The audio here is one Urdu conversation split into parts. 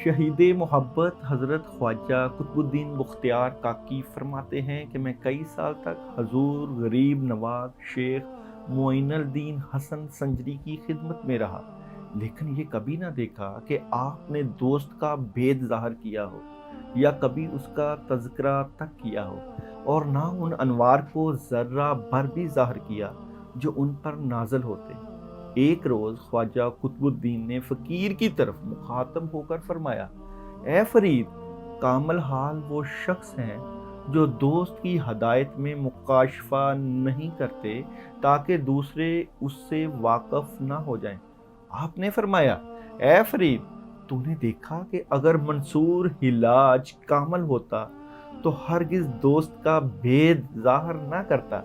شہید محبت حضرت خواجہ قطبالدین بختیار کاکی فرماتے ہیں کہ میں کئی سال تک حضور غریب نواز شیخ معین الدین حسن سنجری کی خدمت میں رہا، لیکن یہ کبھی نہ دیکھا کہ آپ نے دوست کا بھید ظاہر کیا ہو یا کبھی اس کا تذکرہ تک کیا ہو، اور نہ ان انوار کو ذرہ بھر بھی ظاہر کیا جو ان پر نازل ہوتے۔ ایک روز خواجہ قطب الدین نے فقیر کی طرف مخاطب ہو کر فرمایا، اے فرید، کامل حال وہ شخص ہیں جو دوست کی ہدایت میں مکاشفہ نہیں کرتے تاکہ دوسرے اس سے واقف نہ ہو جائیں۔ آپ نے فرمایا، اے فرید، تو نے دیکھا کہ اگر منصور حلاج کامل ہوتا تو ہرگز دوست کا بھید ظاہر نہ کرتا،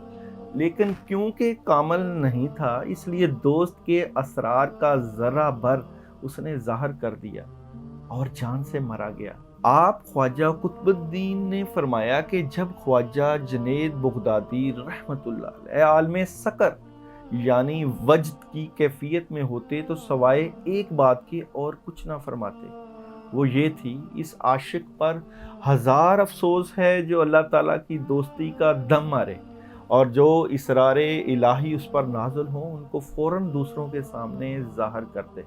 لیکن کیونکہ کامل نہیں تھا اس لیے دوست کے اسرار کا ذرہ بھر اس نے ظاہر کر دیا اور جان سے مرا گیا۔ آپ خواجہ قطب الدین نے فرمایا کہ جب خواجہ جنید بغدادی رحمت اللہ علیہ عالم سکر یعنی وجد کی کیفیت میں ہوتے تو سوائے ایک بات کے اور کچھ نہ فرماتے، وہ یہ تھی، اس عاشق پر ہزار افسوس ہے جو اللہ تعالیٰ کی دوستی کا دم مارے، اور جو اسرار الہی اس پر نازل ہوں ان کو فوراً دوسروں کے سامنے ظاہر کر دے۔